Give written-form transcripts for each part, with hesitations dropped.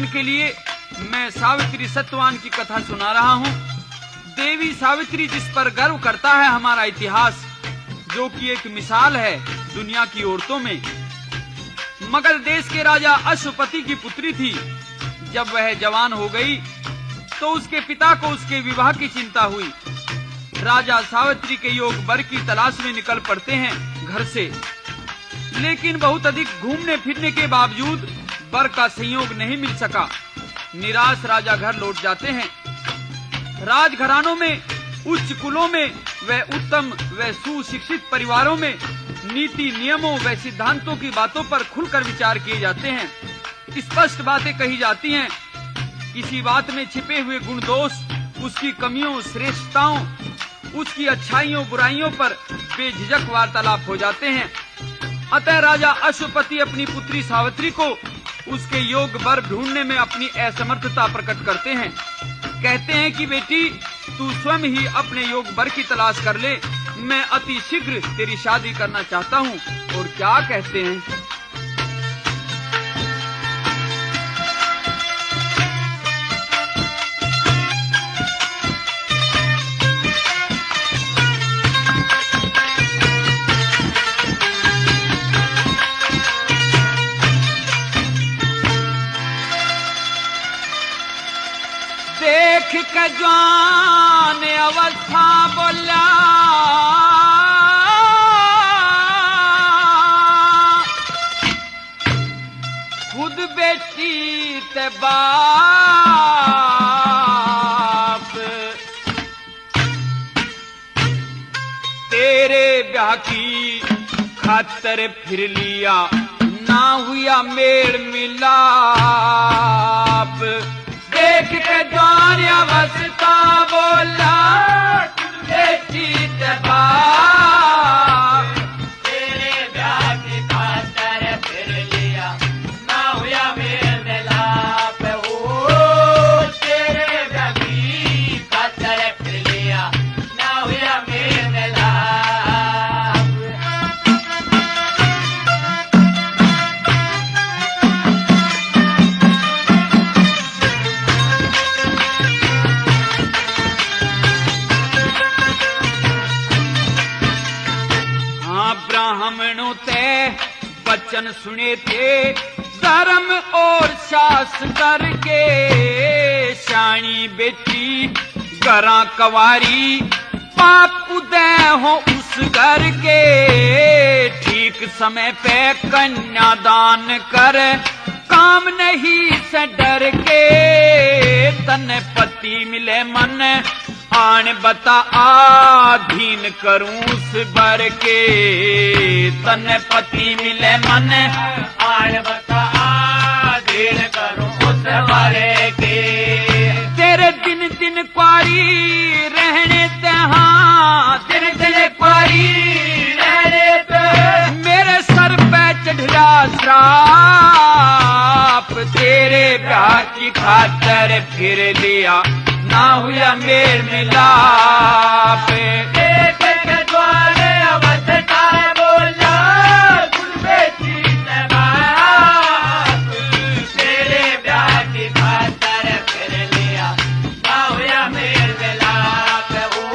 के लिए मैं सावित्री सत्यवान की कथा सुना रहा हूँ। देवी सावित्री जिस पर गर्व करता है हमारा इतिहास, जो कि एक मिसाल है दुनिया की औरतों में। मगध देश के राजा अश्वपति की पुत्री थी। जब वह जवान हो गई तो उसके पिता को उसके विवाह की चिंता हुई। राजा सावित्री के योग वर की तलाश में निकल पड़ते हैं घर से, लेकिन बहुत अधिक घूमने फिरने के बावजूद वर का संयोग नहीं मिल सका। निराश राजा घर लौट जाते हैं। राजघरानों में, उच्च कुलों में व उत्तम व सुशिक्षित परिवारों में नीति नियमों व सिद्धांतों की बातों पर खुलकर विचार किए जाते हैं। स्पष्ट बातें कही जाती हैं। किसी बात में छिपे हुए गुण दोष, उसकी कमियों श्रेष्ठताओं, उसकी अच्छाइयों बुराइयों पर बेझिझक वार्तालाप हो जाते हैं। अतः राजा अश्वपति अपनी पुत्री सावित्री को उसके योग वर ढूंढने में अपनी असमर्थता प्रकट करते हैं। कहते हैं कि बेटी, तू स्वयं ही अपने योग वर की तलाश कर ले, मैं अति शीघ्र तेरी शादी करना चाहता हूँ। और क्या कहते हैं? देख के जवान अवस्था बोला, खुद बेटी ते बाप, तेरे ब्याह की खातर फिर लिया, ना हुआ मेल मिलाप। देख के जवान अवस्था बोला, बेटी ते बाप, तेरे ब्याह की खातर फिर लिया, ना हुआ मेल मिलाप। ओ तेरे ब्याह की खातर फिर लिया, ना हुआ मेल मिलाप। ब्राह्मणों ते वचन सुने थे, धर्म और शास्त्र के। शानी बेटी गरा कवारी, पाप उदय हो उस घर के। ठीक समय पे कन्यादान कर, काम नहीं से डर के। तन पति मिले मन, आन बता आधीन करूं उस बर के। तन पति मिले मन, आन बता आधीन करूं उस बर के। तेरे दिन दिन क्वारी रहने ते, हाँ दिन दिन क्वारी रहने ते, मेरे सर पे चढ़ा श्राप। तेरे ब्याह की खातर फिर लिया, ना हुआ मेल मिलाप। देख के द्वार अवस्था बोला, खुद बेटी ते बाप, तेरे ब्याह की खातर फिर लिया, ना हुआ मेल मिलाप। ओ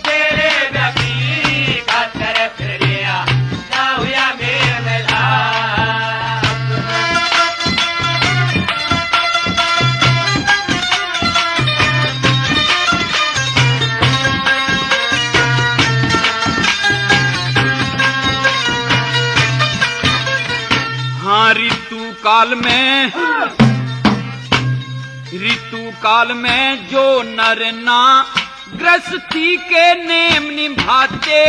तेरे ब्याह की खातर फिर लिया, ना हुआ मेल मिलाप। ऋतु काल में जो नर ना गृहस्थी के नेम निभाते,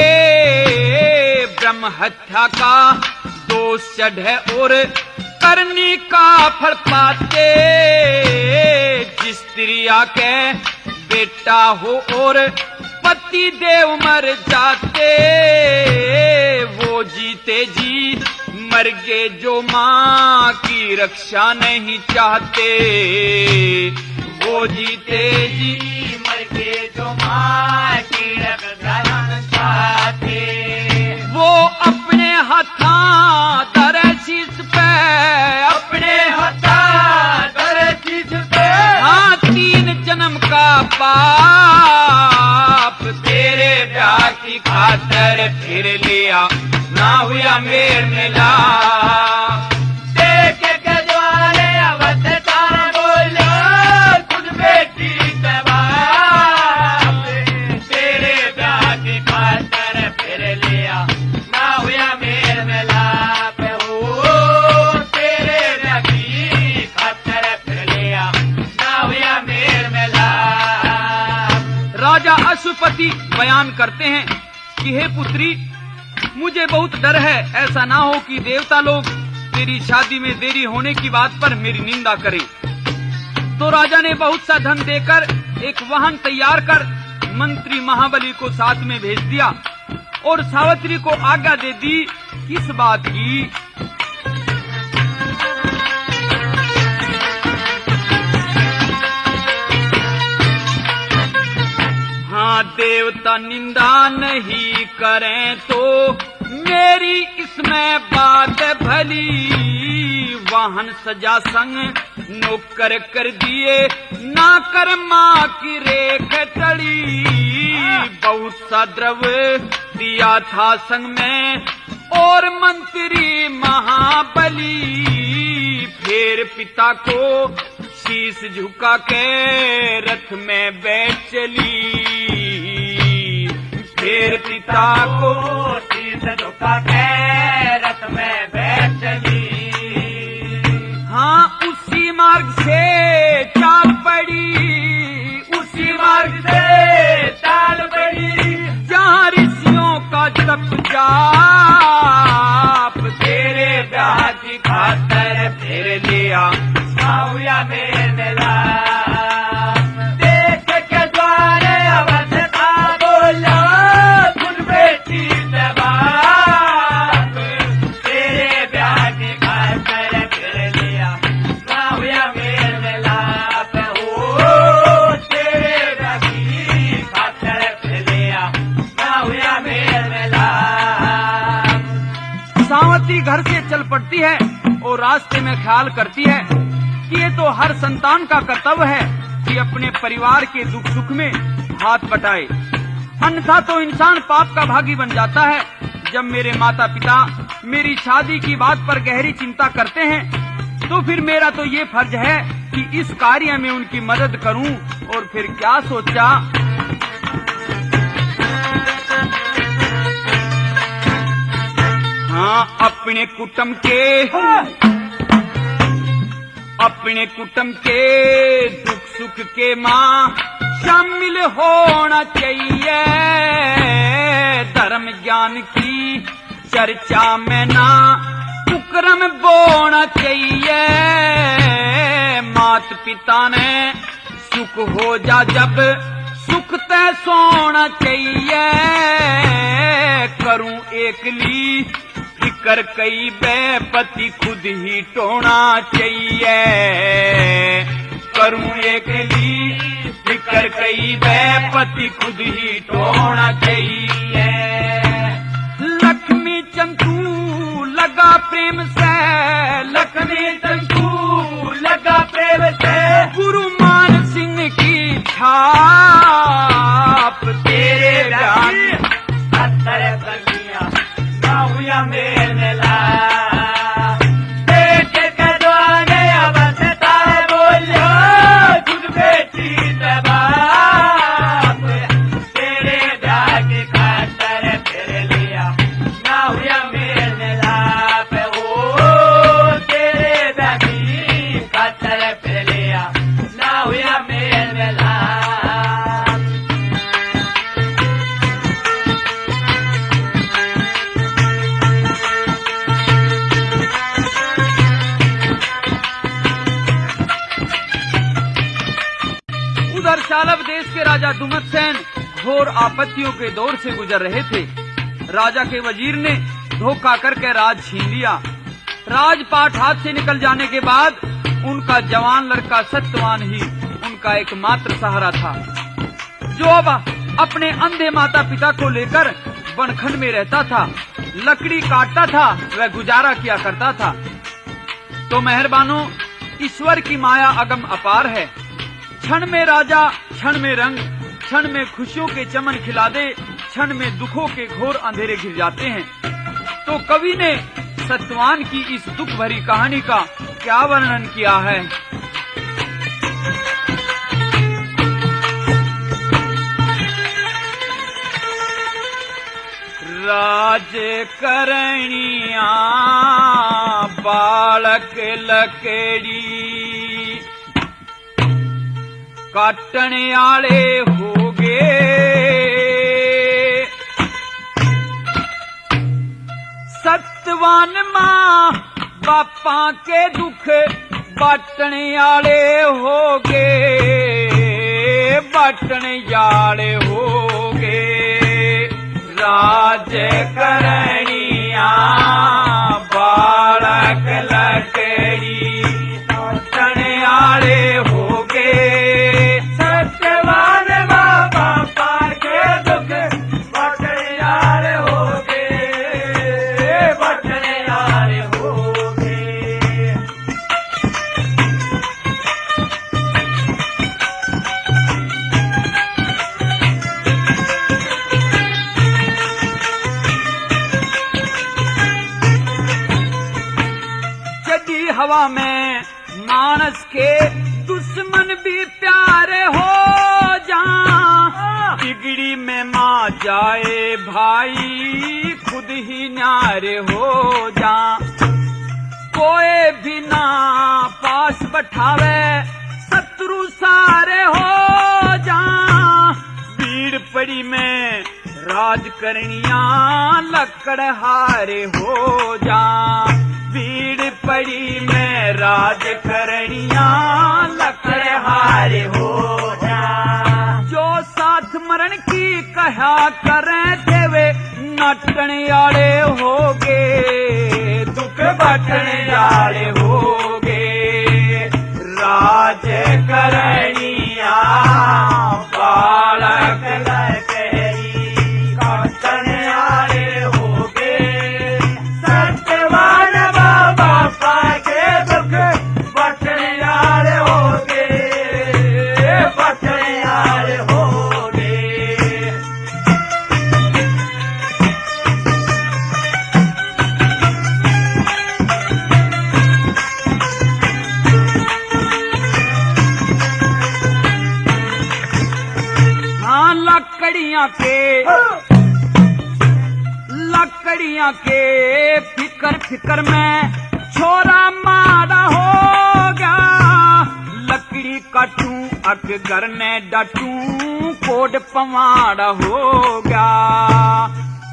ब्रह्म हत्या का दोष चढ़े और करनी का फल पाते। जिस स्त्रिया के बेटा हो और पति देव मर जाते, वो जीते जी मर गए जो माँ की रक्षा नहीं चाहते। वो जीते जी मर गए जो माँ की रक्षा नहीं चाहते। वो अपने हथा दर शीश पे, अपने हथा बाप, तेरे ब्याह की खातर फिर लिया ना हुआ मेल मिलाप। देख के द्वारे अवध का बोलो खुद बेटी का बाप, तेरे ब्याह की खातर फिर लिया ना हुआ मेल मिलाप। हो तेरे ब्याह की खातर फिर लिया ना हुआ मेल मिलाप। राजा अश्वपति बयान करते हैं कि हे पुत्री, मुझे बहुत डर है ऐसा ना हो कि देवता लोग तेरी शादी में देरी होने की बात पर मेरी निंदा करें। तो राजा ने बहुत सा धन देकर एक वाहन तैयार कर मंत्री महाबली को साथ में भेज दिया और सावित्री को आज्ञा दे दी किस बात की। हाँ, देवता निंदा नहीं करें तो मेरी इसमें बात भली। वाहन सजा संग नौकर कर दिए ना कर माँ की रेख टड़ी। बहुत सा द्रव्य दिया था संग में और मंत्री महाबली। फिर पिता को शीश झुका के रथ में बैठ चली। फिर पिता को शीश झुका के रथ में बैठ चली। हाँ, उसी मार्ग से चाल पड़ी, उसी मार्ग से चाल पड़ी जहाँ ऋषियों का तप जाप। तेरे ब्याह की खातर फिर लिया ना हुआ मेल मिलाप। देख के द्वारे अवध का बोला खुद बेटी से बाप, तेरे ब्याह की खातर फिर लिया ना हुआ मेल मिलाप। हो तेरे ब्याह की खातर फिर लिया ना हुआ मेल मिलाप। सावती घर से चल पड़ती है और रास्ते में ख्याल करती है कि ये तो हर संतान का कर्तव्य है कि अपने परिवार के दुख सुख में हाथ बटाए, अन्यथा तो इंसान पाप का भागी बन जाता है। जब मेरे माता पिता मेरी शादी की बात पर गहरी चिंता करते हैं तो फिर मेरा तो ये फर्ज है कि इस कार्य में उनकी मदद करूं। और फिर क्या सोचा, हाँ, अपने कुटुंब के दुख सुख के माँ शामिल होना चाहिए। धर्म ज्ञान की चर्चा में ना कुकर्म बोना चाहिए। मात पिता ने सुख हो जा जब सुख तय सोना चाहिए। करूं एकली फिकर कई बेपति खुद ही टोना चाहिए। करूं एकली फिकर कई बेपति खुद ही टोना चाहिए। लक्ष्मी चंदू लगा प्रेम से, लक्ष्मी चंदू लगा प्रेम से गुरु मान सिंह की छाप। तेरे ब्याह की खातर कर लिया ना हुआ मेल मिलाप। देख के द्वारे अवध का बोलो खुद बेटी से बाप, तेरे ब्याह की खातर फिर लिया ना हुआ मेल मिलाप। हो तेरे ब्याह की खातर फिर लिया ना हुआ मेल मिलाप। उधर शालव देश के राजा दुमतसेन घोर आपत्तियों के दौर से गुजर रहे थे। राजा के वजीर ने धोखा करके राज छीन लिया। राजपाट हाथ से निकल जाने के बाद उनका जवान लड़का सत्यवान ही उनका एकमात्र सहारा था, जो अब अपने अंधे माता पिता को लेकर बनखंड में रहता था, लकड़ी काटता था, वह गुजारा किया करता था। तो मेहरबानो, ईश्वर की माया अगम अपार है। क्षण में राजा, क्षण में रंग, क्षण में खुशियों के चमन खिला दे, क्षण में दुखों के घोर अंधेरे घिर जाते हैं। तो कवि ने सत्यवान की इस दुख भरी कहानी का क्या वर्णन किया है। राज करनिया बालक लकड़ी काटने आले हो गए, सत्यवान मां बापा के दुख बाटने आले हो गए, बाटने आले हो गए। राज करनिया बालक लकड़ी काटने आले हो गए, सत्यवान मां बापा के दुख बाटने आले हो गए, बाटने आले हो गए। चढ़ी हवा में मानस के दुश्मन भी प्यारे हो जा, बिगड़ी में माँ जाए भाई खुद ही न्यारे हो जा। कोई भी ना पास बैठावे शत्रु सारे हो जा, भीड़ पड़ी में राज करनिया लकड़हारे हो जा, भीड़ पड़ी में राज करनिया लकड़हारे हो जा। जो साथ मरण की कहा करें देवे नटने आले हो गे, दुख बाटने आले हो गे। राज करनिया बालक लकड़ी काटने आले हो गे, सत्यवान बापा के दुख बाटने आले हो गे, बाटने आले हो गे। हाँ लकड़ियां के फिकर फिकर में छोरा मारा हो गया, लकड़ी काटूं अकगर ने डाटूं कोड पवाड़ा हो गया।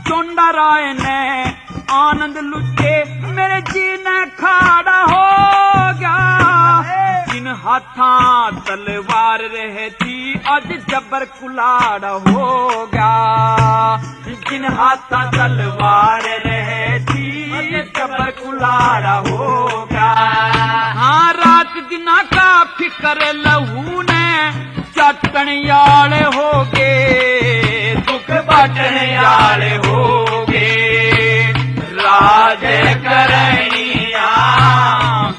चोंडा राय ने आनंद लुटे मेरे जी ने खाड़ा हो गया, जिन हाथा तलवार रहती आज जबर कुलाड़ा हो गया, जिन हाथा तलवार रहती जबर कुलाड़ा हो गया। हाँ रात दिना का फिकर लहू ने चटन याले हो गे, दुख बाटन याले हो गे। राज करनिया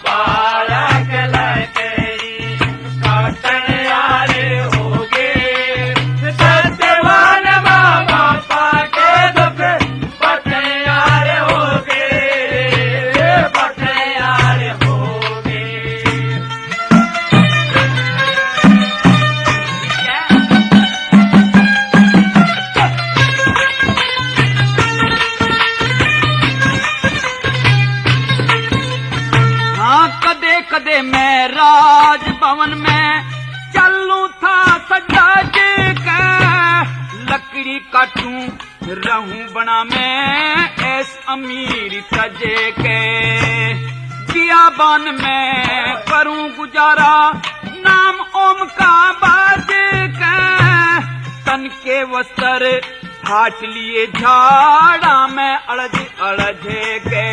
बालक लकड़ी काटन याले हो गे, सत्यवान बापा के दुख बाटन याले हो गे, बाटन याले हो गे। कदे कदे मैं राज भवन में चलूं था सजाज के, लकड़ी काटूं रहूं बना मैं ऐस अमीर तजे के। बियाबान में करूं गुजारा नाम ओम का बाज के, तन के वस्त्र फाट लिए झाड़ा में अड़ज अड़झे के,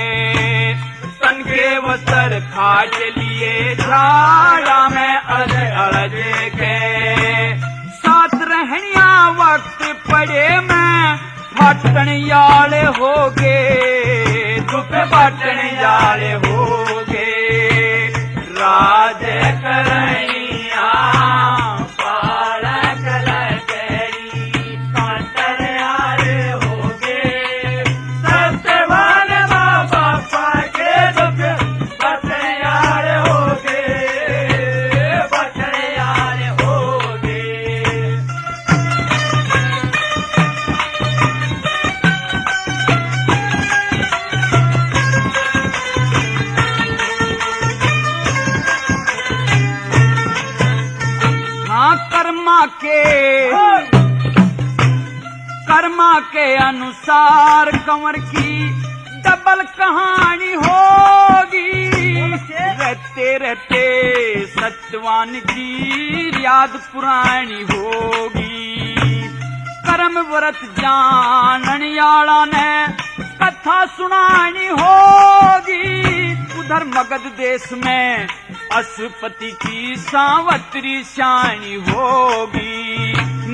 तन के वस्त्र फाट लिए झाड़ा में अड़ज अड़झे के। साथ रहनिया वक्त पड़े में फाटन याले हो गे, दुख बाटन याले हो गे। राज करनिया कर्मा के अनुसार कंवर की डबल कहानी होगी। रहते रहते सत्यवान की याद पुरानी होगी। कर्म व्रत जानन याला ने कथा सुनानी होगी। उधर मगध देश में अशुपति की सावत्री शानी होगी।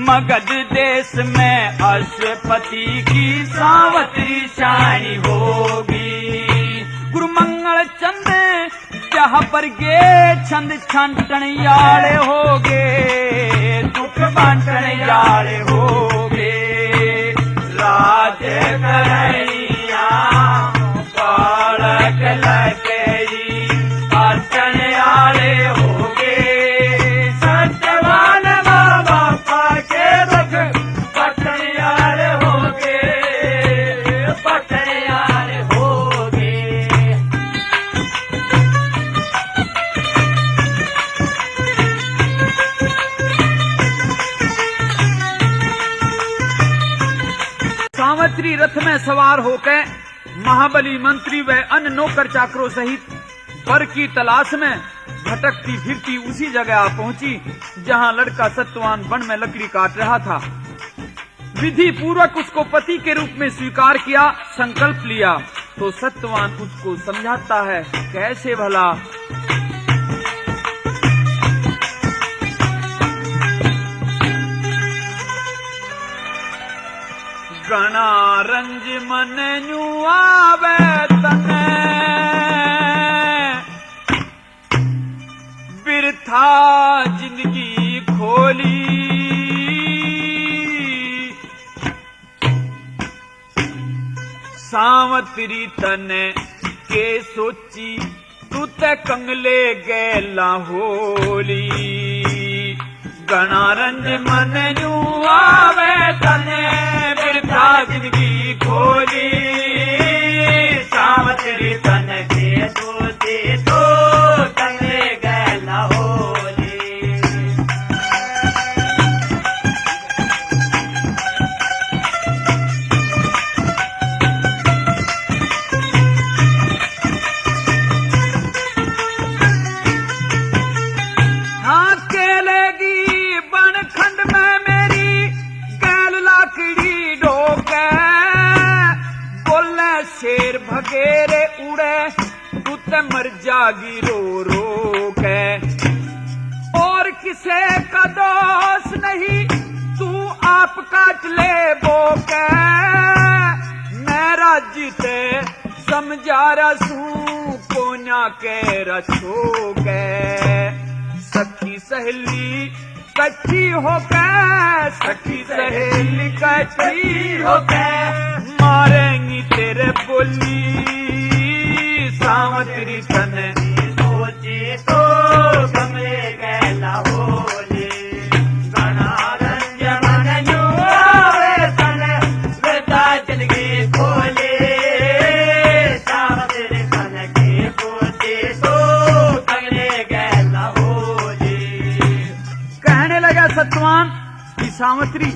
मगध देश में अशुपति की सावत्री शानी होगी। गुरु मंगल चंद जहाँ पर गे छंद छांटन याले होगे। दुख बांटन याले होगे। राज करैया बालक लगई पाटन याले होगे। सत्यवान बाबा पाके दुख पटन याले होगे। पटन याले होगे। सावित्री रथ में सवार होकर महाबली मंत्री व अन्य नौकर चाकरों सहित वर की तलाश में भटकती फिरती उसी जगह आ पहुंची जहां लड़का सत्यवान वन में लकड़ी काट रहा था। विधि पूर्वक उसको पति के रूप में स्वीकार किया, संकल्प लिया तो सत्यवान उसको समझाता है कैसे भला। गणा रंज मन न्यू आवे तने बिरथा जिंदगी खोली। सावत्री तने के सोची तू ते कंगले गैला होली। गणा रंज मन न्यू आवे तने बिरथा जिंदगी खोली। सावत्री तन के सोची तो कंगले गैला होली। शेर भगेरे उड़े तू ते मर जागी रो रो के। और किसे का दोष नहीं तू आप काट ले वो के। मैं राज्य समझा रसूं कोन्या के रछो के। सखी सहेली कच्ची हो के। सखी सहेली कच्ची हो के मारेंगी तेरे बोली। सावत्री तन सोची तो कमले गैला होली। गणा रंज मन न्यू आवे तने बिरथा जिंदगी खोली। सावत्री तन के सोची तो कमले गैला होली। कहने लगा सत्यवान कि सावत्री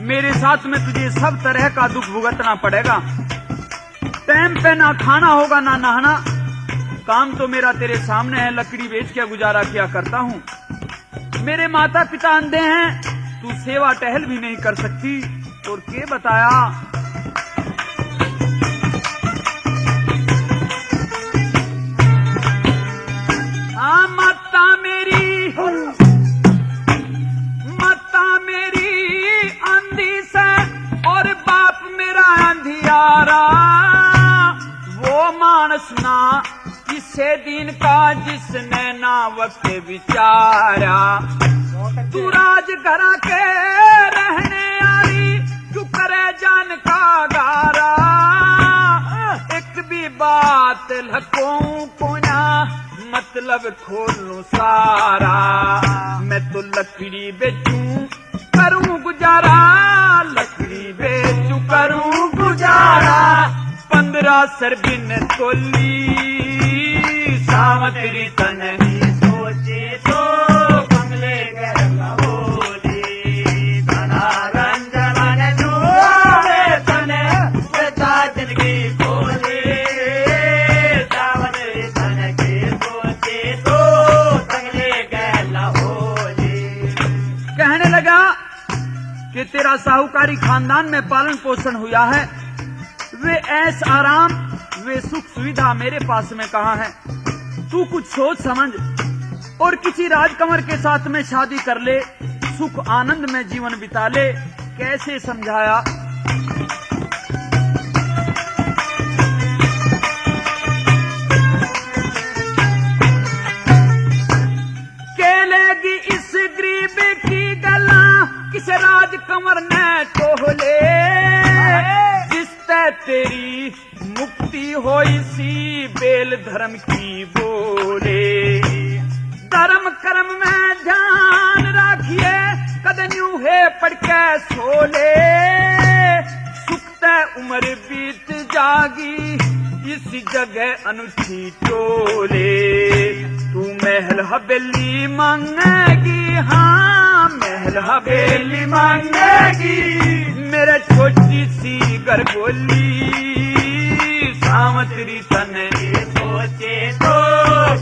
मेरे साथ में तुझे सब तरह का दुख भुगतना पड़ेगा। टाइम पे ना खाना होगा ना नहाना। काम तो मेरा तेरे सामने है, लकड़ी बेच के गुजारा किया करता हूँ। मेरे माता पिता अंधे हैं, तू सेवा टहल भी नहीं कर सकती। और के बताया हाँ माता मेरी अंधी से और बाप मेरा अंधियारा। वो मानस ना किसे दिन का जिसने ना वक्त विचारा। तू राज घरा के रहने आरी क्यों करे जान का गारा। एक भी बात लखों कोना मतलब खोलूं सारा। मैं तो लकड़ी बेचूं करूं गुजारा। लकड़ी बेचूं करूं गुजारा। 15 सरबिन तोली। सावत्री तन सोचे तो कमले गैला होली। कि तेरा साहूकारी खानदान में पालन पोषण हुआ है, वे ऐश आराम, वे सुख सुविधा मेरे पास में कहाँ है। तू कुछ सोच समझ और किसी राजकंवर के साथ में शादी कर ले, सुख आनंद में जीवन बिता ले। कैसे समझाया। केलेगी इस गरीब की गला, किस राजकंवर ने तोहले, जिसते तेरी मुक्ति हो इसी बेल धर्म की बोले। धर्म कर्म में ध्यान राखिए, कदन्यू है पढ़ के सोले। सुखते उम्र बीत जागी, इसी जगह अनूठी टोले। तू महल हवेली मांगेगी, हाँ महल हवेली मांगेगी, मेरे छोटी सी गरगोली। सावंतरी तने सोचे तो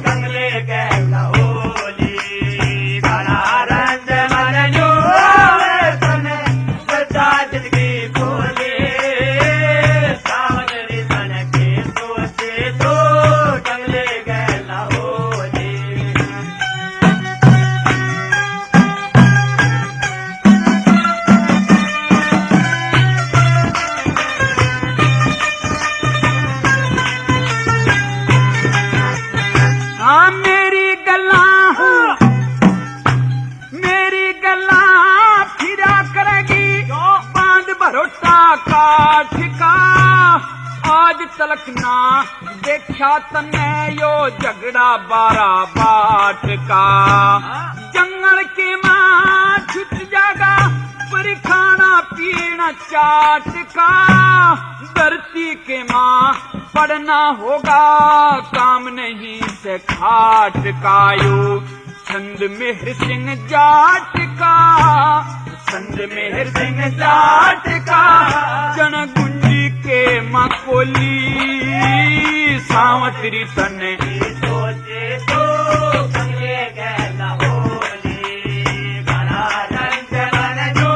कंगले गहला होली, काला रंग मन जो तने सच्चा जिंदगी खोले। सावंतरी तने के सोचे तो कंगले गहला होली। हाँ मेरी गला फिरा करेगी, बांध भरोटा काठ का। आज तलक ना देखा तने यो झगड़ा 12 बाट का। जंगल के माँ छुट जागा, पर खाना पीना चाट का। धरती के माँ पढ़ना होगा, काम नहीं से खाट का। यो छंद मेहर सिंह जाट का, छंद मेहर सिंह जाट का। जन गुंजी के मकोली, सावंतरी तने सोचे तो कंगले गहला होली, काला रंग मन जो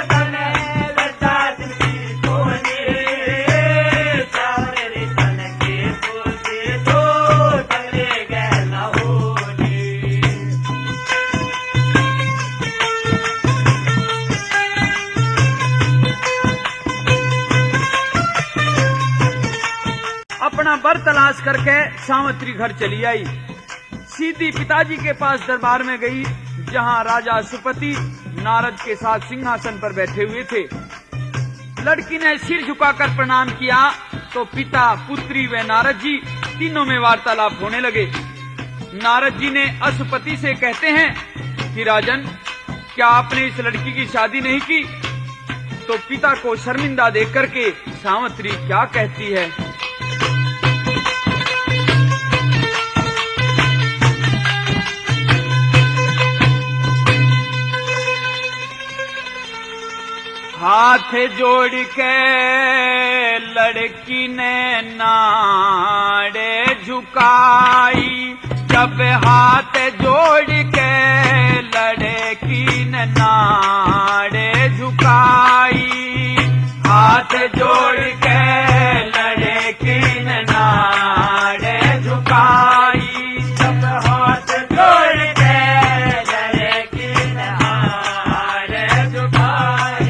तने सच्चा जिंदगी खोले। सावंतरी तने के सोचे तो कंगले गहला होली। अपना बर तलाश करके सावंतरी घर चली आई। सीधी पिताजी के पास दरबार में गई, जहां राजा अशुपति नारद के साथ सिंहासन पर बैठे हुए थे। लड़की ने सिर झुकाकर प्रणाम किया तो पिता, पुत्री व नारद जी तीनों में वार्तालाप होने लगे। नारद जी ने अशुपति से कहते हैं कि राजन, क्या आपने इस लड़की की शादी नहीं की? तो पिता को शर्मिंदा देख करके सावंतरी क्या कहती है। हाथ जोड़ के लड़की ने नाड़े झुकाई, जब हाथ जोड़ के लड़की ने नाड़े झुकाई। हाथ जोड़ के लड़की ने नाड़े झुकाई, जब हाथ जोड़ के लड़की ने नाड़े झुकाई।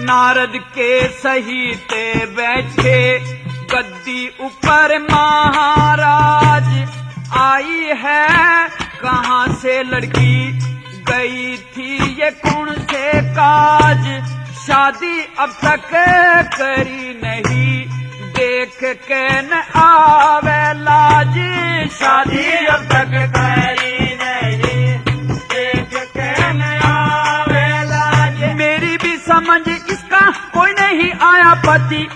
नारद के सहीते बैठे गद्दी ऊपर महाराज। आई है कहाँ से लड़की, गई थी ये कौन से काज। शादी अब तक करी नहीं, देख के न आवे लाज। शादी अब तक करी नहीं, देख के न आवे लाज। मेरी भी समझ इसका कोई नहीं आया पति।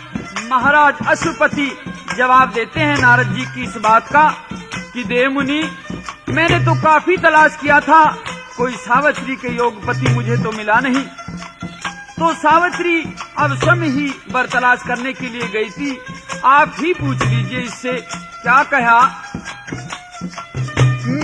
महाराज अशुपति जवाब देते हैं नारद जी की इस बात का कि देव मुनि, मैंने तो काफी तलाश किया था, कोई सावत्री के योग पति मुझे तो मिला नहीं। तो सावित्री अब स्वयं ही वर तलाश करने के लिए गई थी। आप ही पूछ लीजिए इससे क्या कहा।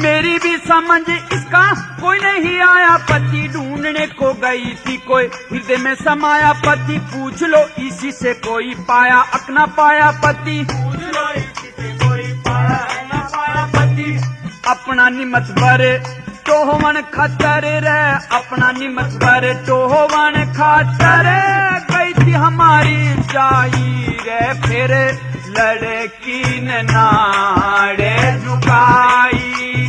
मेरी भी समझ इसका कोई नहीं आया, पति ढूंढने को गई थी कोई हृदय में समाया, पति पूछ लो इसी से कोई पाया अपना पाया, पति पूछ लो इसी से कोई पाया न पाया पति। अपना निमत भरे टोहवन खतर रे, अपना निमत भरे टोहवन खतर गई थी हमारी चाही रे, फिर लड़की ने नाड़े झुकाई,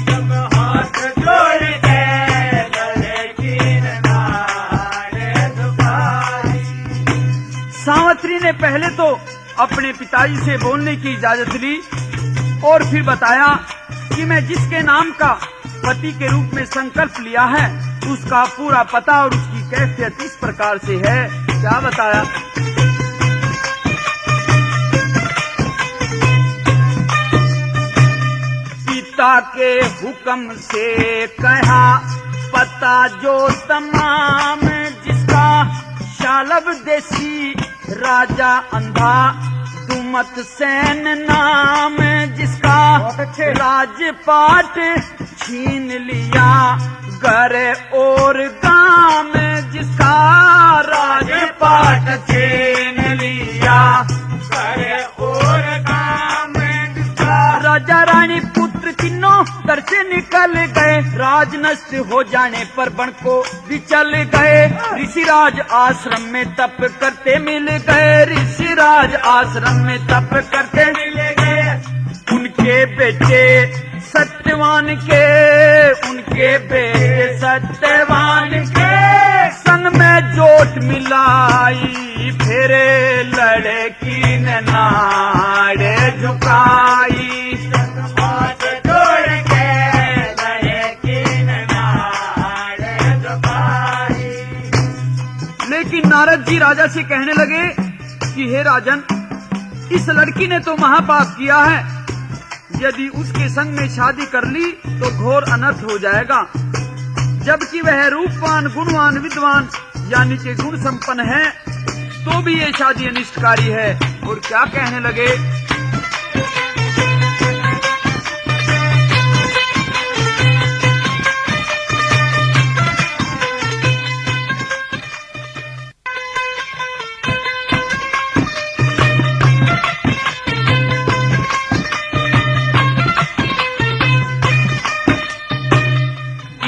जब हाथ जोड़ दे लड़की ने नाड़े झुकाई। सावित्री ने पहले तो अपने पिताजी से बोलने की इजाजत ली और फिर बताया कि मैं जिसके नाम का पति के रूप में संकल्प लिया है उसका पूरा पता और उसकी कैफियत इस प्रकार से है। क्या बताया? पिता के हुक्म से कहा पता जो तमाम जिसका, शालब देसी राजा अंधा दुमत सेन नाम जिसका, राजपाट छीन लिया घर और गांव जिसका, राजपाट छीन लिया घर और गांव जिसका। राजा रानी पुत्र तीनों घर से निकल गए, राज नष्ट हो जाने पर बन को भी चल गए, ऋषिराज आश्रम में तप करते मिल गए, ऋषिराज आश्रम में तप करते मिल गए। उनके बेटे सत्यवान के, उनके बेटे सत्यवान के संग में जोट मिलाई, फिर लड़की ने नाड़े झुकाई, हाथ जोड़ के लड़की ने नाड़े झुकाई। लेकिन नारद जी राजा से कहने लगे कि हे राजन, इस लड़की ने तो महापाप किया है, यदि उसके संग में शादी कर ली तो घोर अनर्थ हो जाएगा, जबकि वह रूपवान गुणवान विद्वान यानी कि गुण संपन्न है, तो भी ये शादी अनिष्टकारी है। और क्या कहने लगे?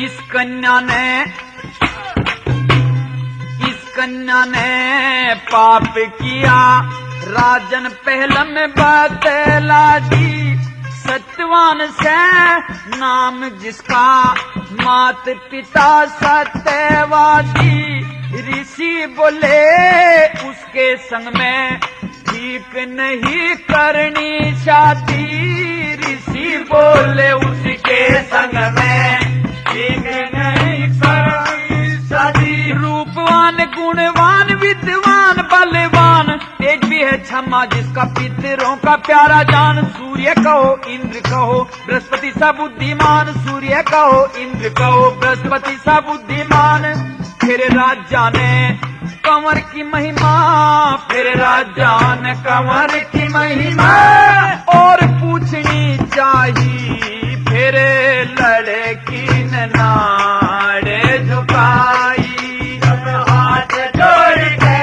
इस कन्या ने पाप किया, राजन पहला में बतला दी, सत्यवान से नाम जिसका, मात पिता सत्यवादी, ऋषि बोले उसके संग में ठीक नहीं करनी शादी, ऋषि बोले उसके संग में ठीक नहीं करनी शादी। रूपवान गुणवान विद्वान बलवान एक भी है क्षमा जिसका, पितरों का प्यारा जान, सूर्य कहो इंद्र कहो बृहस्पति सा बुद्धिमान, सूर्य कहो इंद्र कहो बृहस्पति सा बुद्धिमान। फिर राजा ने कंवर की महिमा, फिर राजा ने कंवर की महिमा और पूछनी चाहिए, फिर लड़की ने नाड़े झुकाई, हाथ जोड़ के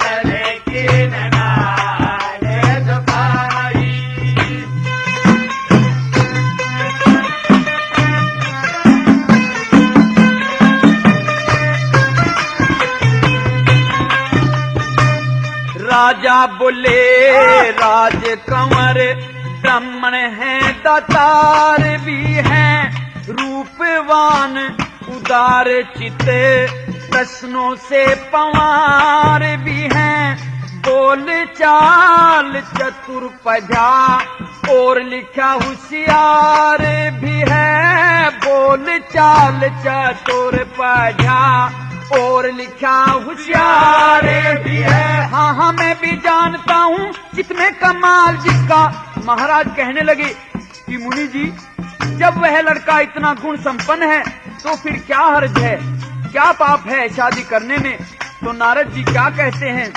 लड़की ने नाड़े झुकाई। राजा बोले राज कंवर ब्राह्मण है दातार भी है, रूपवान उदार चित्त प्रश्नों से पवार भी हैं, बोल चाल चतुर पजा और लिखा होशियार भी है, बोल चाल चतुर पजा और लिखा होशियार भी है। हाँ हाँ मैं भी जानता हूँ जितने कमाल जिसका। महाराज कहने लगे कि मुनि जी जब वह लड़का इतना गुण संपन्न है तो फिर क्या हर्ज है, क्या पाप है शादी करने में। तो नारद जी क्या कहते हैं?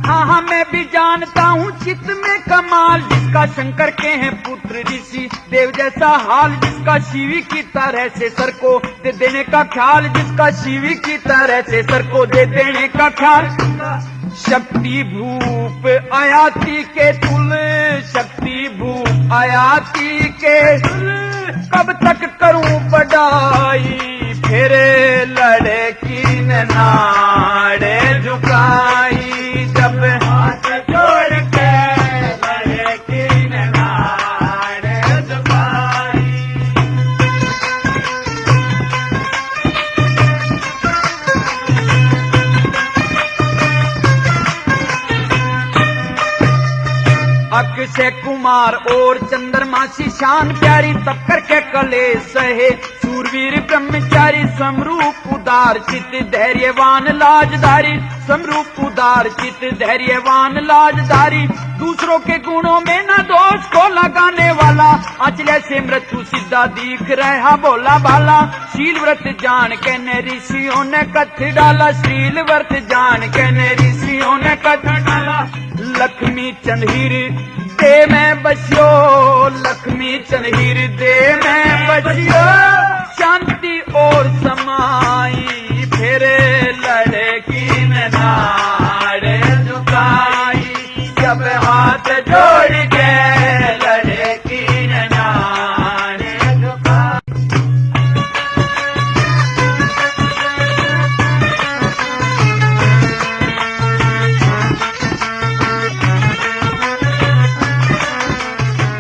हाँ हाँ मैं भी जानता हूँ चित्त में कमाल, जिसका शंकर के हैं पुत्र ऋषि देव जैसा हाल, जिसका शिवी की तरह से सर को दे देने का ख्याल, जिसका शिवी की तरह से सर को दे देने का ख्याल। शक्ति भूप आयाति के तुल, शक्ति भूप आयाति के तुल, कब तक करूं बढ़ाई, फिर लड़की ने नाड़े झुकाई, जब हाथ जोड़ के लड़की ने नाड़े झुकाई। अक्षय कुमार और चंद्रमा सी शान प्यारी, तब करके कलेश सहे सूरवीर ब्रह्मचारी, समरूप उदार चित धैर्यवान लाजधारी, समरूप उदार चित धैर्यवान लाजधारी, दूसरों के गुणों में न दोष को लगाने वाला, अचले से मृत्यु सिद्धा दिख रहा भोला भाला। शील व्रत जान के ने ऋषियों ने कथ डाला, शील व्रत जान के ने ऋषियों ने कथ डाला। लक्ष्मी चंदहीर दे में बसियो, लक्ष्मी चंदहीर दे में बसियो, शांति और समाई, फिर लड़की में नाड़े झुकाई, जब हाथ जोड़ के लड़की ने नाड़े झुकाई।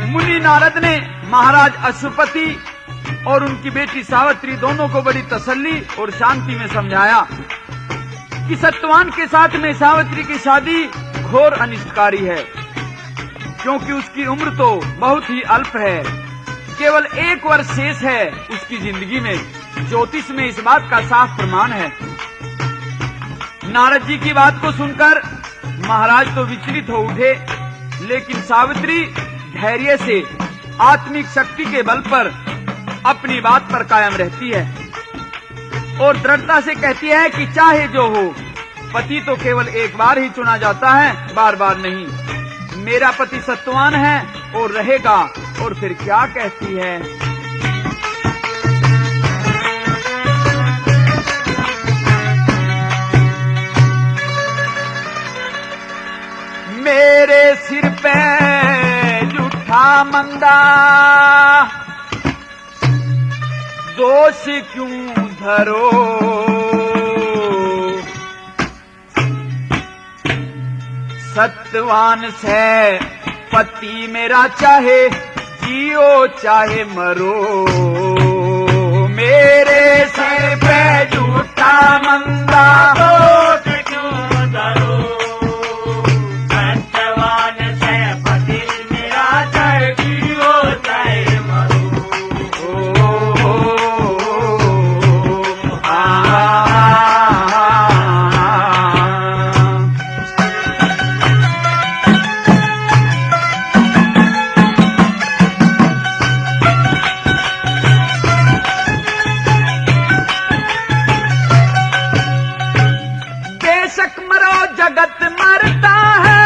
मुनि नारद ने महाराज अश्वपति और उनकी बेटी सावित्री दोनों को बड़ी तसल्ली और शांति में समझाया कि सत्यवान के साथ में सावित्री की शादी घोर अनिष्टकारी है, क्योंकि उसकी उम्र तो बहुत ही अल्प है, केवल 1 वर्ष शेष है उसकी जिंदगी में। ज्योतिष में इस बात का साफ प्रमाण है। नारद जी की बात को सुनकर महाराज तो विचलित हो उठे, लेकिन सावित्री धैर्य से आत्मिक शक्ति के बल पर अपनी बात पर कायम रहती है और दृढ़ता से कहती है कि चाहे जो हो, पति तो केवल एक बार ही चुना जाता है, बार बार नहीं। मेरा पति सत्यवान है और रहेगा। और फिर क्या कहती है? मेरे सिर पे जूठा मंदा, दोष क्यों धरो, सत्यवान से पति मेरा चाहे जियो चाहे मरो, मेरे सिर पे झूठा मंदा, दोष क्यों धरो, सत्यवान से पति मेरा चाहे जियो चाहे मरो। जगत मरता है,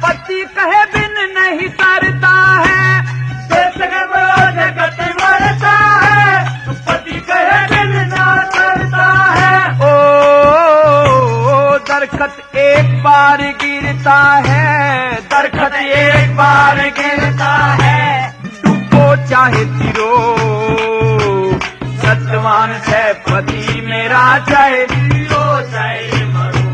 पति कहे बिन नहीं सरता है, जगत मरता है, पति कहे बिन ना सरता है। ओ दरखत एक बार गिरता है, दरखत एक बार गिरता है, डूबो चाहे तिरो, सत्यवान से पति मेरा चाहे जियो चाहे मरो,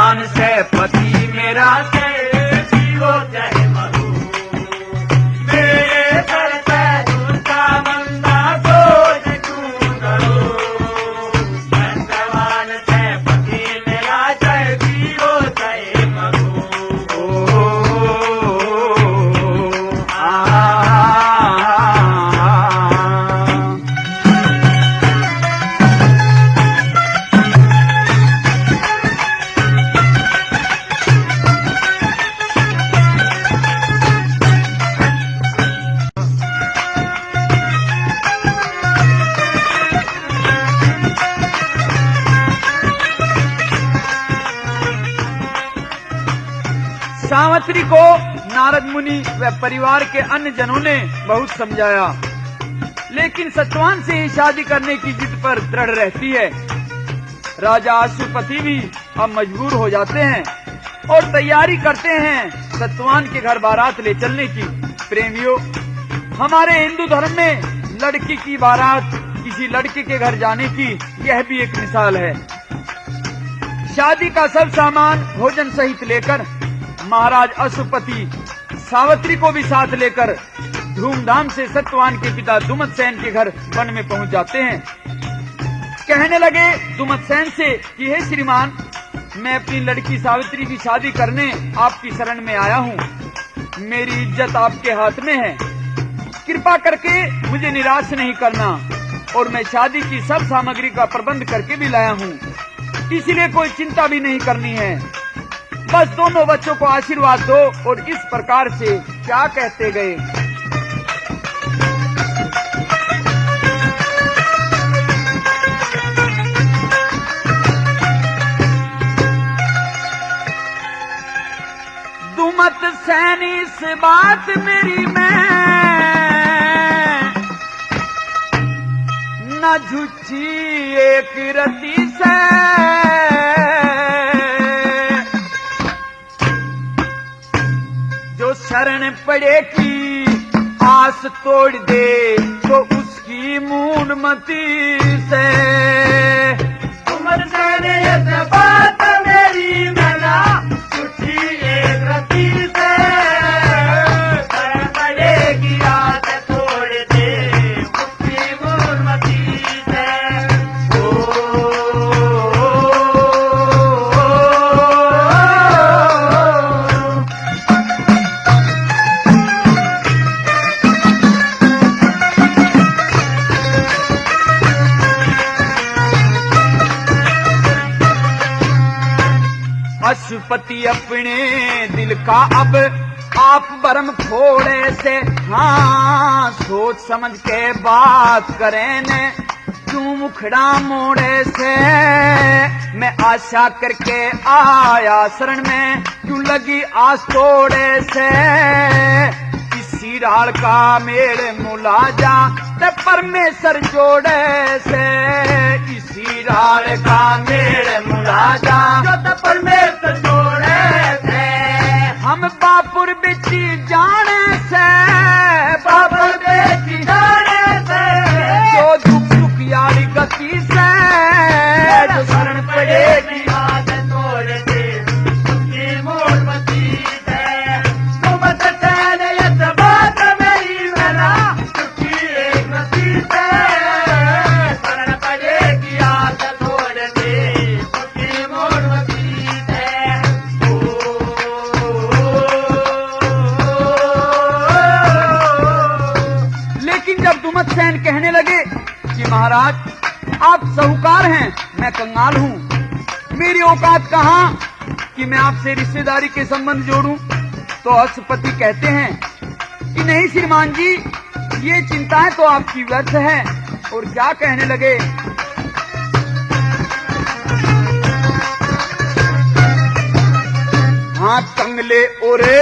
सत्यवान से पति मेरा चाहे जीवो चाहे मरो, मेरे सर पे झूठा मंदा सोच क्यों करो। सत्यवान से पति मेरा चाहे जीवो चाहे मरो। सावित्री को नारद मुनि व परिवार के अन्य जनों ने बहुत समझाया, लेकिन सत्यवान से ही शादी करने की जिद पर दृढ़ रहती है। राजा अश्वपति भी अब मजबूर हो जाते हैं और तैयारी करते हैं सत्यवान के घर बारात ले चलने की। प्रेमियों, हमारे हिंदू धर्म में लड़की की बारात किसी लड़के के घर जाने की यह भी एक मिसाल है। शादी का सब सामान भोजन सहित लेकर महाराज अश्वपति सावित्री को भी साथ लेकर धूमधाम से सत्यवान के पिता दुमतसेन के घर वन में पहुंच जाते हैं। कहने लगे दुमतसेन से कि हे श्रीमान, मैं अपनी लड़की सावित्री की शादी करने आपकी शरण में आया हूँ। मेरी इज्जत आपके हाथ में है, कृपा करके मुझे निराश नहीं करना। और मैं शादी की सब सामग्री का प्रबंध करके भी लाया हूँ, इसलिए कोई चिंता भी नहीं करनी है। बस दोनों बच्चों को आशीर्वाद दो। और इस प्रकार से क्या कहते गए, दुमतसेन इस बात मेरी मैं न झूठी एक रति से, जो शरण पड़ेगी आस तोड़ दे तो उसकी मूढ़मती से। दुमतसेन इस बात मेरी मना झूठी एक रति से, शरण पड़ेगी आस तोड़ दे उसकी मूढ़मती से। अश्वपति अपने दिल का अब आप भरम फोड़े से, हाँ सोच समझ के बात करें ने क्यों मुखड़ा मोड़े से। मैं आशा करके आया शरण में, क्यों लगी आस तोड़े से। इसी राल का मेल मुला जा ते परमेश्वर जोड़े से। इसी राल का मेल मुला जा जो परमेश्वर जोड़े थे, हम बापुर बिची जाने से, बापुर बेटी जाने से, जो दुख सुख यारी गति से, जो शरण पड़ेगी आस तोड़ दे उसकी मूढ़मती से। दुमतसेन इस बात मेरी मना झूठी एक रति से, शरण पड़ेगी आस तोड़ दे उसकी मूढ़मती से। लेकिन जब दुमतसेन कहने लगे कि महाराज आप साहूकार हैं, मैं कंगाल हूँ, मेरी औकात कहाँ कि मैं आपसे रिश्तेदारी के संबंध जोड़ूं, तो अश्वपति कहते हैं कि नहीं श्रीमान जी, ये चिंताएं तो आपकी व्यर्थ है। और क्या कहने लगे, हाँ कंगले ओरे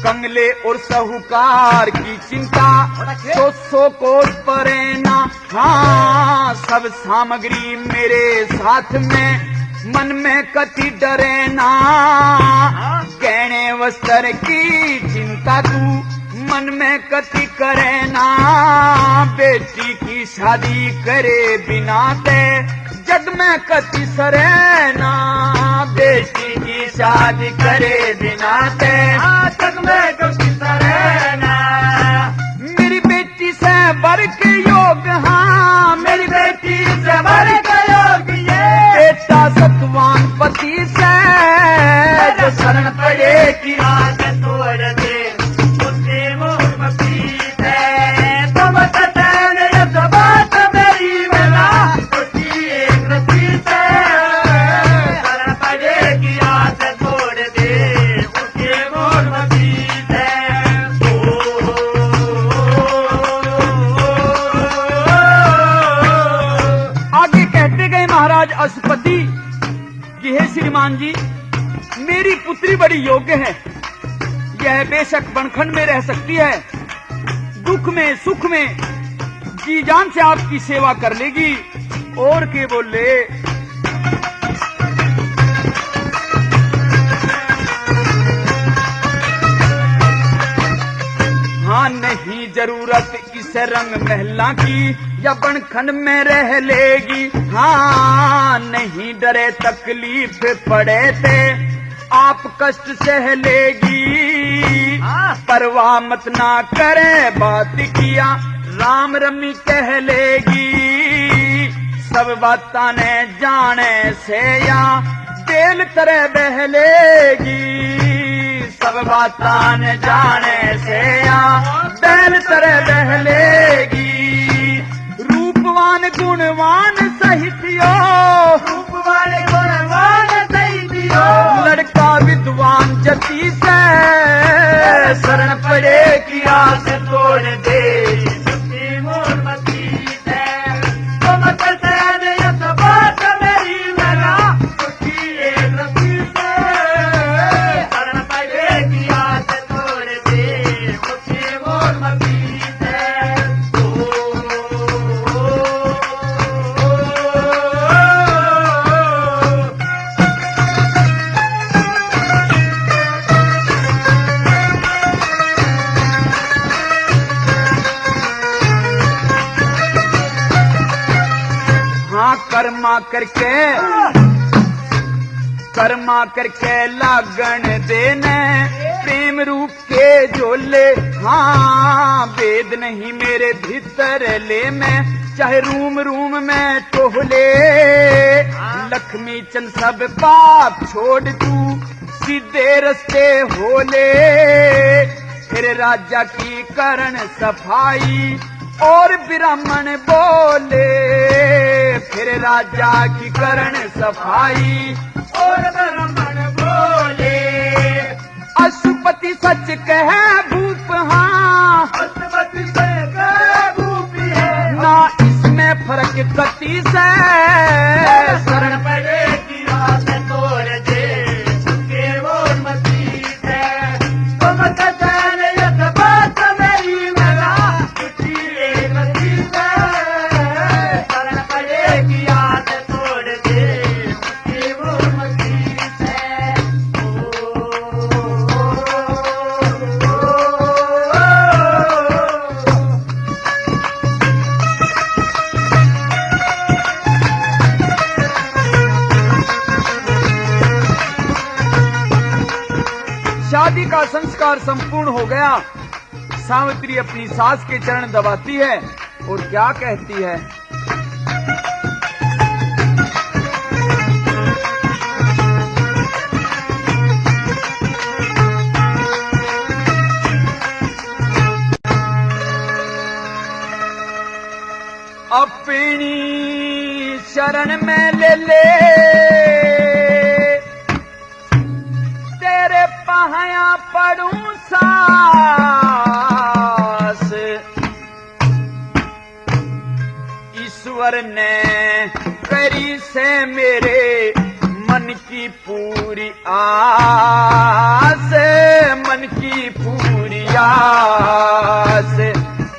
कंगले और साहूकार की चिंता सौ कोस परे ना। हाँ सब सामग्री मेरे साथ में, मन में कति डरे ना। गहने वस्त्र की चिंता तू मन में कति करे ना। बेटी की शादी करे बिना ते जग में कति सरे ना। शादी करे बिना ते तक में कुछ रहना। मेरी बेटी से वर के योग, हाँ मेरी बेटी से वर के योग ये बेटा सतवान पति से जो शरण पड़े की आग तोड़ दे उसके मोहब्बती है। तुम ततन यस बात मेरी मेरा उसकी एक रती से शरण पड़े की आग तोड़ दे उसके मोहब्बती है। आगे कहते गए महाराज अशुपति कि हे श्रीमान जी, मेरी पुत्री बड़ी योग्य है। यह बेशक बनखंड में रह सकती है, दुख में सुख में जी जान से आपकी सेवा कर लेगी। और के बोले हाँ नहीं जरूरत इस रंग महला की, या बनखंड में रह लेगी। हाँ नहीं डरे तकलीफ पड़े थे, आप कष्ट सह लेगी। परवाह मत ना करे बात किया, राम रमी कह लेगी। सब बातां ने जाने से या तेल तरह बह लेगी। सब बातां ने जाने से या बैल तरह बह लेगी। रूपवान गुणवान सहितियो, रूपवान गुणवान सहितियो लड़का विद्वान जति से शरण पड़े की आस तोड़ दे उसकी मोहब्बती है। तुम ततन यस बात मेरी मेरा उसकी एक रती से शरण पड़े की आस तोड़ दे उसकी मोहब्बती है। हाँ कर्मा करके लागण देने प्रेम रूप के झोले। हाँ वेद नहीं मेरे भीतर ले मैं, चाहे रूम रूम में टोहले। लक्ष्मी चंद सब पाप छोड़ तू सीधे रस्ते होले। फिर राजा की करण सफाई और ब्राह्मण बोले। फिर राजा की करण सफाई और ब्राह्मण बोले। अशुपति सच कहे भूप, हाँ अशुपति से भूपी है ना इसमें फर्क कति से। शरण पड़े की रात तोड़ दे उसके मोहब्बती है। तुम ततन यस बात मेरी मेरा उसकी एक रती से शरण पड़े की रात तोड़ दे उसके मोहब्बती है। शादी का संस्कार संपूर्ण हो गया। सावित्री अपनी सास के चरण दबाती है और क्या कहती है। अपनी शरण में ले ले तेरे पहाया पड़ूं सास। ईश्वर ने करी से मेरे मन की पूरी आस, मन की पूरी आस।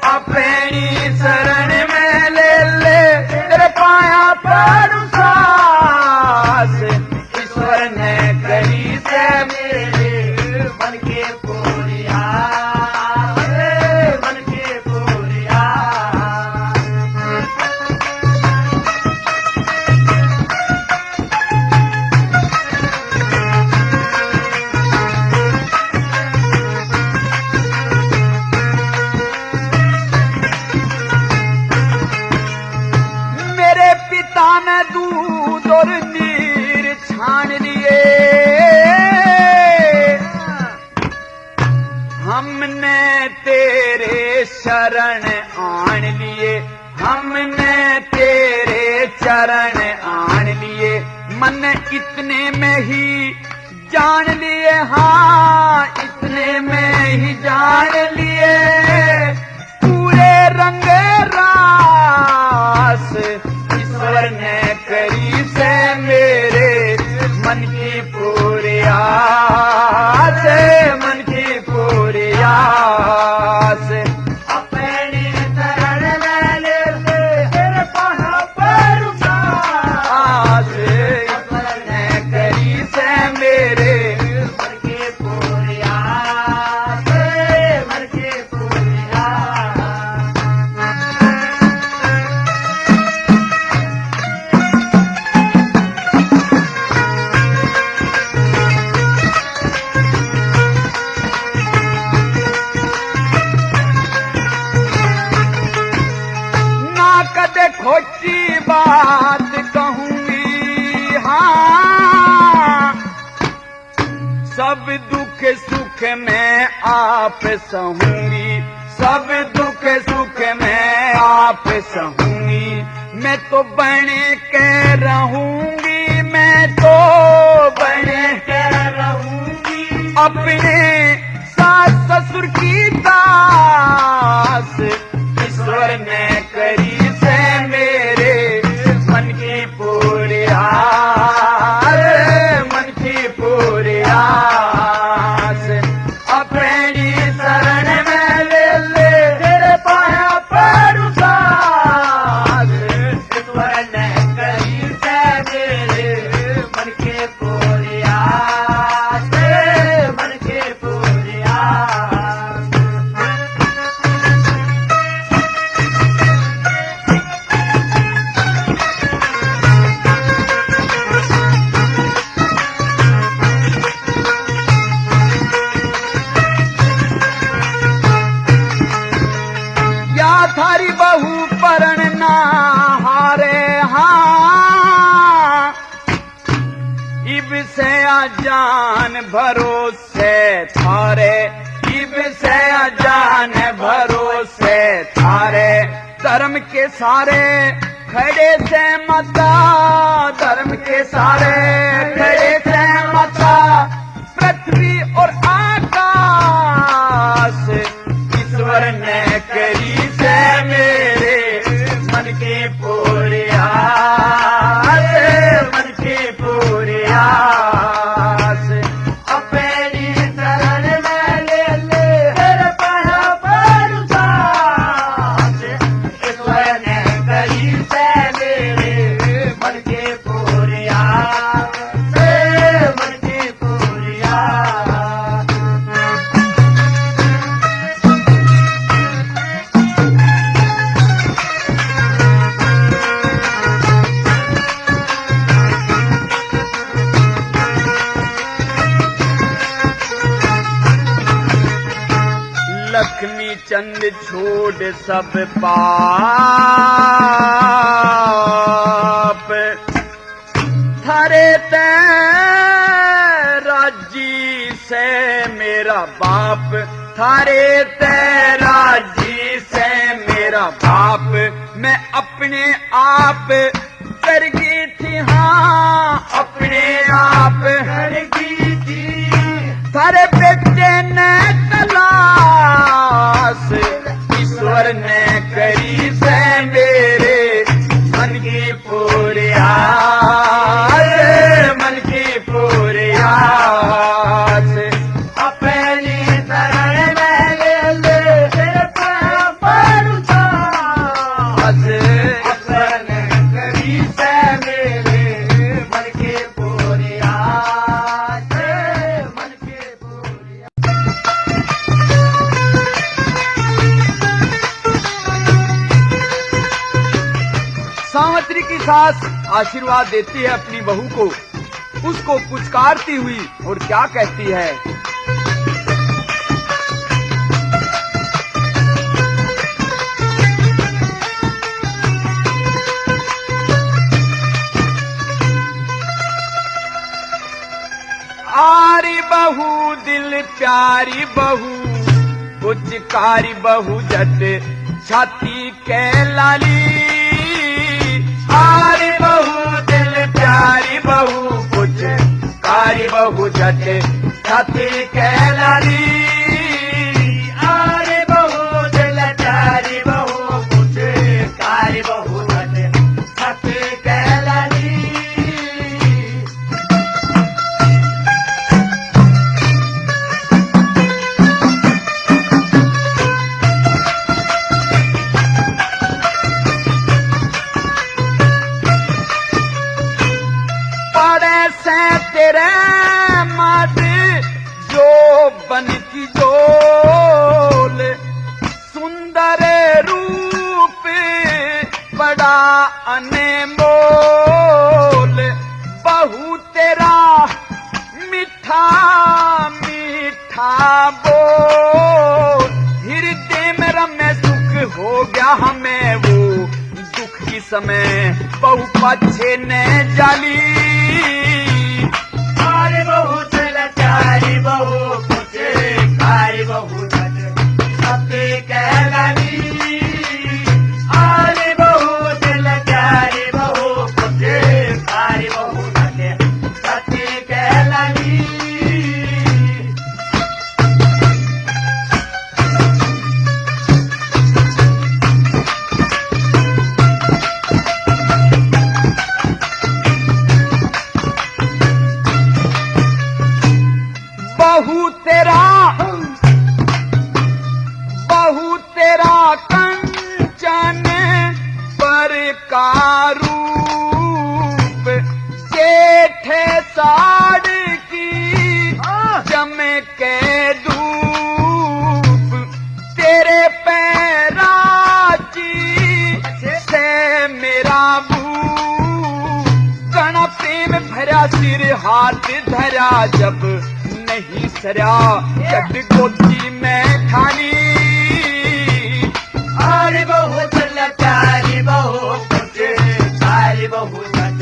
अपनी शरण में ले ले तेरे पाया पड़ूं सास। ईश्वर ने करी से मेरे मन के पूरिया मन के पूरिया। और नीर छान लिए, हमने तेरे शरण आन लिए, हमने तेरे चरण आन लिए। मन इतने में ही जान लिए, हाँ इतने में ही जान लिए, पूरे रंग रास ईश्वर ने करी से मेरे मन की पूरी आस, मन की पूरी आस। अपनी शरण में ले तेरे पहाड़ पर आस ईश्वर ने करी से मेरे मन की पूरी आस, मन की पूरी आस। ना कदे खोटी बात कहूंगी, हाँ सब दुख सुख में आप सहूंगी, सब दुख सुख में आप सहूंगी। मैं तो बने के रहूंगी, मैं तो बने के रहूंगी, अपने सास ससुर की दास ईश्वर ने करी से मेरे मन की पूरी आस, मन की पूरी आस। अपनी शरण में ले ले तेरे पाया पर उदास, ईश्वर ने करी से मेरे मन की पूरी आस, मन की पूरी आस। या थारी बहू परण ना हारे, हाँ इब से अजान भरोसे थारे, इब से अजान भरोसे थारे। धर्म के सारे खड़े से मता, धर्म के सारे खड़े से मता, पृथ्वी और आकाश ईश्वर ने करी से मेरे मन की पूरी आस, मन की पूरी आस। अपनी शरण में ले ले तेरे पहाड़ पर उदास, ईश्वर ने करी से मेरे मन की पूरी आस, मन की पूरी आस। लक्ष्मी चंद छोड़ सब पाप, थारे ते राजी से मेरा बाप, थारे ते राजी से मेरा बाप। मैं अपने आप कर गई थी, हाँ अपने आप कर गई थी, थारे बेटे ने तलाश ईश्वर ने करी से मेरे मन की पूरी आस, मन की पूरी आस। अपनी शरण में ले ले तेरे पहाड़ पर उदास, ईश्वर ने करी से मेरे मन की पूरी आस, मन की पूरी आस। सावित्री की सास आशीर्वाद देती है अपनी बहू को, उसको पुचकारती हुई और क्या कहती है। बहू दिल प्यारी बहू कुछ कारी बहू जट छाती के लाली आरी बहू दिल प्यारी बहू कुछ कारी बहू जट छाती के लाली आरे बहू दिल प्यारी बहू कुछ कारी बहू जट छाती के लाली तेरे मद जो बन की जोल सुंदर रूप बड़ा अनमोल बहू तेरा मीठा मीठा बोल हृदय में रमे सुख हो गया हमें वो दुख की समय बहू पछे ने जाली आरे बहू दिल प्यारी बहू कुछ कारी बहू जट छाती के लाली आरे बहू दिल प्यारी बहू कुछ कारी बहू जट छाती के लाली बहू तेरा कंचन पर का रूप जेठ साड़ की जम के धूप तेरे पैराची से मेरा भूप गण प्रेम भरा सिर हाथ धरा जब नहीं सरा जट गोदी में खाली आरे बहू दिल प्यारी बहू कुछ कारी बहू जट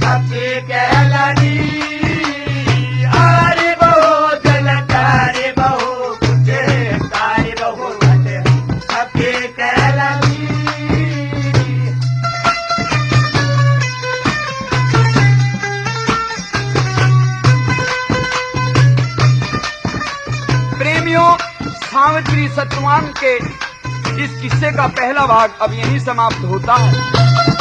छाती के लाली आरे बहू दिल प्यारी बहू कुछ कारी बहू जट छाती के लाली प्रेमियों सावित्री सत्यवान के इस किस्से का पहला भाग अब यहीं समाप्त होता है।